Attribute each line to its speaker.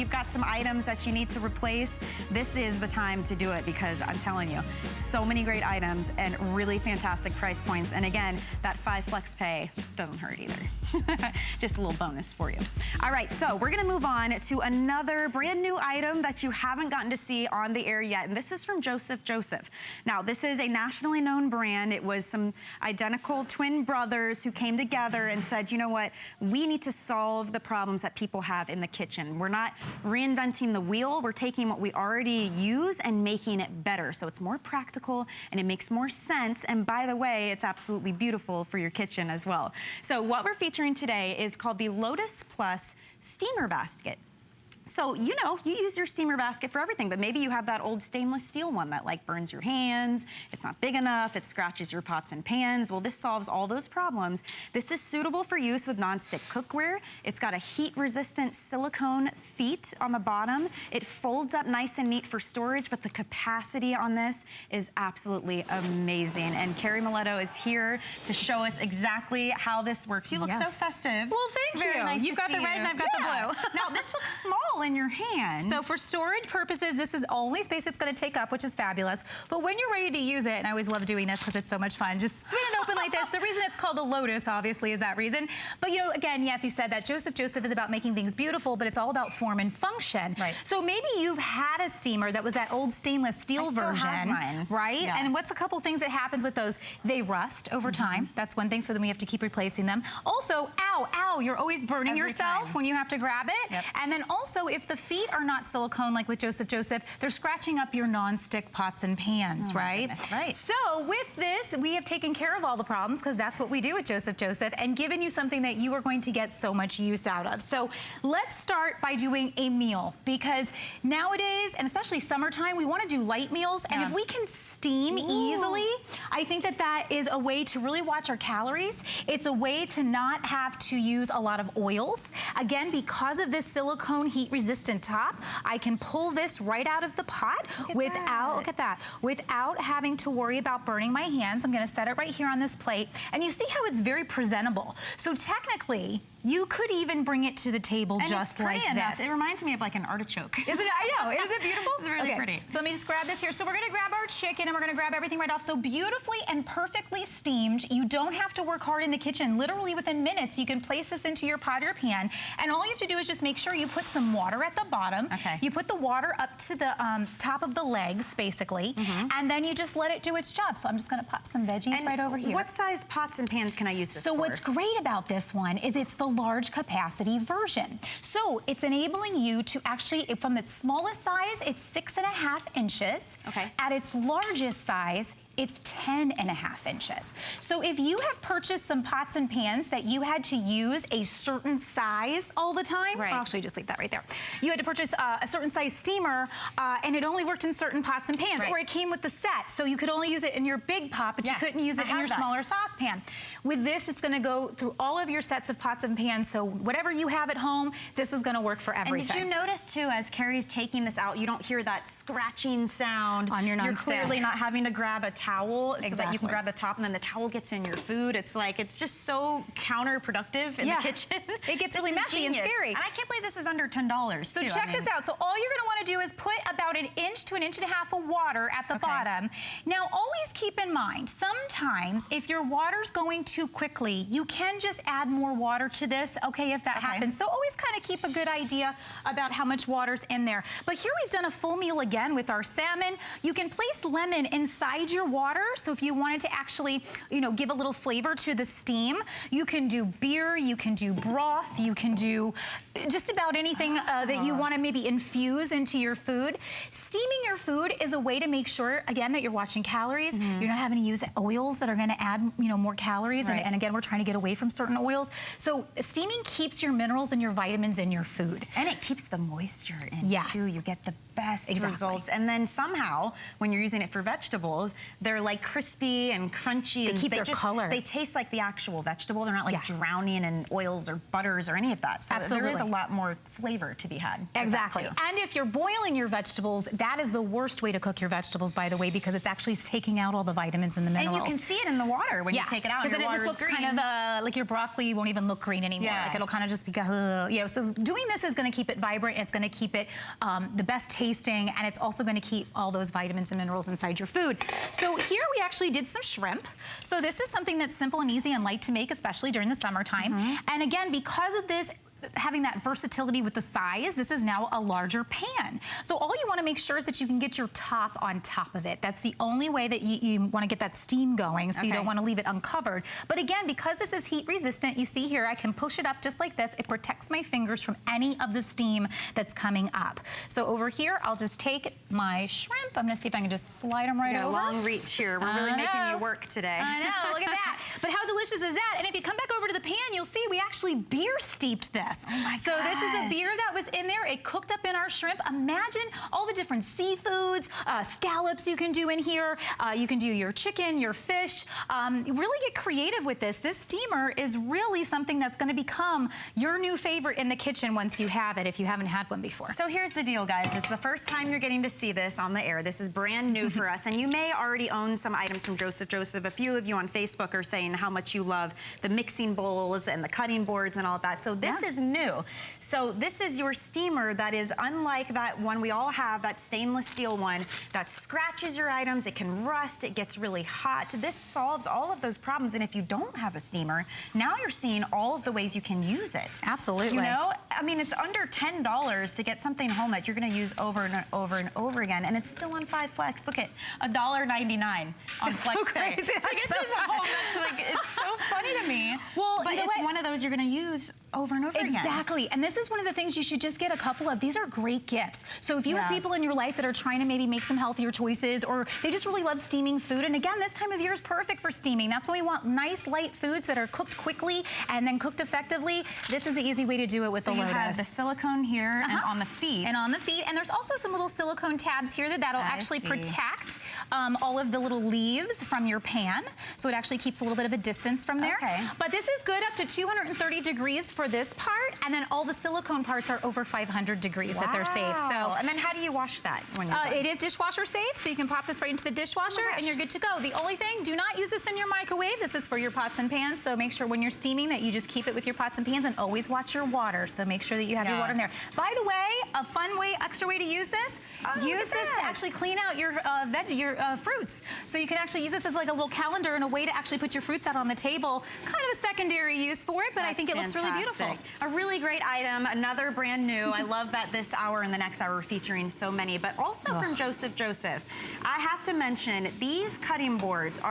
Speaker 1: You've got some items that you need to replace. This is the time to do it because I'm telling you, so many great items and really fantastic price points. And again, that 5 flex pay doesn't hurt either. Just a little bonus for you. All right, so we're gonna move on to another brand new item that you haven't gotten to see on the air yet, and this is from Joseph Joseph. Now, this is a nationally known brand. It was some identical twin brothers who came together and said, you know what, we need to solve the problems that people have in the kitchen. We're not reinventing the wheel, we're taking what we already use and making it better. So it's more practical and it makes more sense. And by the way, it's absolutely beautiful for your kitchen as well. So what we're featuring today is called the Lotus Plus Steamer Basket. So, you know, you use your steamer basket for everything, but maybe you have that old stainless steel one that like burns your hands, it's not big enough, it scratches your pots and pans. Well, this solves all those problems. This is suitable for use with nonstick cookware. It's got a heat-resistant silicone feet on the bottom. It folds up nice and neat for storage, but the capacity on this is absolutely amazing. And Carrie Miletto is here to show us exactly how this works. You look so festive.
Speaker 2: Well, thank you.
Speaker 1: Nice
Speaker 2: You've got the red and I've got the blue.
Speaker 1: Now, this looks small in your hand.
Speaker 2: So for storage purposes, this is only space it's going to take up, which is fabulous. But when you're ready to use it, and I always love doing this because it's so much fun, just spin it open like this. The reason it's called a Lotus, obviously, is that reason. But, you know, again, yes, you said that Joseph Joseph is about making things beautiful, but it's all about form and function.
Speaker 1: Right.
Speaker 2: So maybe you've had a steamer that was that old stainless steel version.
Speaker 1: Have mine.
Speaker 2: Right?
Speaker 1: Yeah.
Speaker 2: And what's a couple things that happens with those? They rust over time. That's one thing, so then we have to keep replacing them. Also, ow, you're always burning yourself when you have to grab it.
Speaker 1: Yep.
Speaker 2: And then also, if the feet are not silicone like with Joseph Joseph, they're scratching up your non-stick pots and pans, right?
Speaker 1: That's right.
Speaker 2: So with this, we have taken care of all the problems because that's what we do at Joseph Joseph and given you something that you are going to get so much use out of. So let's start by doing a meal because nowadays, and especially summertime, we want to do light meals. And if we can steam easily, I think that that is a way to really watch our calories. It's a way to not have to use a lot of oils. Again, because of this silicone heat resistant top, I can pull this right out of the pot without having to worry about burning my hands. I'm gonna set it right here on this plate. And you see how it's very presentable. So technically, you could even bring it to the table just like this.
Speaker 1: It reminds me of like an artichoke.
Speaker 2: Isn't it? I know. Isn't it beautiful?
Speaker 1: It's really pretty.
Speaker 2: So let me just grab this here. So we're gonna grab our chicken and we're gonna grab everything right off. So beautifully and perfectly steamed. You don't have to work hard in the kitchen. Literally within minutes, you can place this into your pot or pan. And all you have to do is just make sure you put some water at the bottom.
Speaker 1: Okay.
Speaker 2: You put the water up to the top of the legs, basically. And then you just let it do its job. So I'm just gonna pop some veggies right over here.
Speaker 1: What size pots and pans can I use this for?
Speaker 2: So what's great about this one is it's the large capacity version. So it's enabling you to actually, from its smallest size, it's 6.5 inches.
Speaker 1: Okay.
Speaker 2: At its largest size, it's 10.5 inches. So if you have purchased some pots and pans that you had to use a certain size all the time, I'll actually just leave that right there. You had to purchase a certain size steamer and it only worked in certain pots and pans, or it came with the set. So you could only use it in your big pot, but you couldn't use it in your smaller saucepan. With this, it's gonna go through all of your sets of pots and pans. So whatever you have at home, this is gonna work for everything.
Speaker 1: And did you notice too, as Carrie's taking this out, you don't hear that scratching sound
Speaker 2: on your nonstick.
Speaker 1: You're clearly not having to grab a towel so that you can grab the top and then the towel gets in your food. It's like, it's just so counterproductive in the kitchen.
Speaker 2: It gets really messy and scary.
Speaker 1: And I can't believe this is under $10
Speaker 2: So check this out. So all you're gonna wanna do is put about 1 inch to 1.5 inches of water at the bottom. Now always keep in mind, sometimes if your water's going too quickly, you can just add more water to this, if that happens. So always kind of keep a good idea about how much water's in there. But here we've done a full meal again with our salmon. You can place lemon inside your water. So if you wanted to actually, you know, give a little flavor to the steam, you can do beer, you can do broth, you can do just about anything that you want to maybe infuse into your food. Steaming your food is a way to make sure, again, that you're watching calories. You're not having to use oils that are going to add, you know, more calories. And again, we're trying to get away from certain oils. So steaming keeps your minerals and your vitamins in your food.
Speaker 1: And it keeps the moisture in too. You get the best results. And then somehow, when you're using it for vegetables, they're like crispy and crunchy.
Speaker 2: They keep their color.
Speaker 1: They taste like the actual vegetable. They're not like drowning in oils or butters or any of that. So there is a lot more flavor to be had.
Speaker 2: Exactly. And if you're boiling your vegetables, that is the worst way to cook your vegetables, by the way, because it's actually taking out all the vitamins and the minerals.
Speaker 1: And you can see it in the water when you take it out.
Speaker 2: Because then it just looks kind of like your broccoli won't even look green anymore. Like it'll kind of just be, so doing this is going to keep it vibrant. It's going to keep it the best tasting, and it's also going to keep all those vitamins and minerals inside your food. So here we actually did some shrimp. So this is something that's simple and easy and light to make, especially during the summertime. And again, because of this, having that versatility with the size, this is now a larger pan. So all you want to make sure is that you can get your top on top of it. That's the only way that you want to get that steam going, so you don't want to leave it uncovered. But again, because this is heat resistant, you see here, I can push it up just like this. It protects my fingers from any of the steam that's coming up. So over here, I'll just take my shrimp. I'm going to see if I can just slide them right over.
Speaker 1: Long reach here. We're really making you work today.
Speaker 2: I know, look at that. But how delicious is that? And if you come back over to the pan, you'll see we actually beer steeped this.
Speaker 1: Oh my gosh.
Speaker 2: So this is a beer that was in there. It cooked up in our shrimp. Imagine all the different seafoods, scallops you can do in here. You can do your chicken, your fish. Really get creative with this. This steamer is really something that's going to become your new favorite in the kitchen once you have it, if you haven't had one before.
Speaker 1: So here's the deal, guys. It's the first time you're getting to see this on the air. This is brand new for us, and you may already own some items from Joseph. A few of you on Facebook are saying how much you love the mixing bowls and the cutting boards and all of that. So this is new. So this is your steamer that is unlike that one we all have, that stainless steel one that scratches your items. It can rust. It gets really hot. This solves all of those problems. And if you don't have a steamer, now you're seeing all of the ways you can use it.
Speaker 2: Absolutely.
Speaker 1: You know, I mean, it's under $10 to get something home that you're going to use over and over and over again. And it's still on 5 Flex. Look at $1.99 on Flex Pay. To get this home, that's like, it's so funny to me.
Speaker 2: Well,
Speaker 1: but it's one of those you're going to use over and over again.
Speaker 2: Exactly. And this is one of the things you should just get a couple of. These are great gifts. So if you have people in your life that are trying to maybe make some healthier choices, or they just really love steaming food, and again, this time of year is perfect for steaming. That's when we want nice, light foods that are cooked quickly and then cooked effectively. This is the easy way to do it with the Lotus.
Speaker 1: So you have the silicone here and on the feet.
Speaker 2: And on the feet. And there's also some little silicone tabs here that'll actually protect all of the little leaves from your pan. So it actually keeps a little bit of a distance from there. But this is good up to 230 degrees for this part, and then all the silicone parts are over 500 degrees that they're safe. So,
Speaker 1: and then how do you wash that when you're done?
Speaker 2: It is dishwasher safe, so you can pop this right into the dishwasher and you're good to go. The only thing, do not use this in your microwave. This is for your pots and pans, so make sure when you're steaming that you just keep it with your pots and pans, and always watch your water. So make sure that you have your water in there. By the way, a fun way, extra way to use this, use this to actually clean out your fruits. So you can actually use this as like a little calendar and a way to actually put your fruits out on the table. Kind of a secondary use for it, but I think it looks really beautiful.
Speaker 1: A really great item, another brand new. I love that this hour and the next hour we're featuring so many, but also from Joseph. I have to mention, these cutting boards are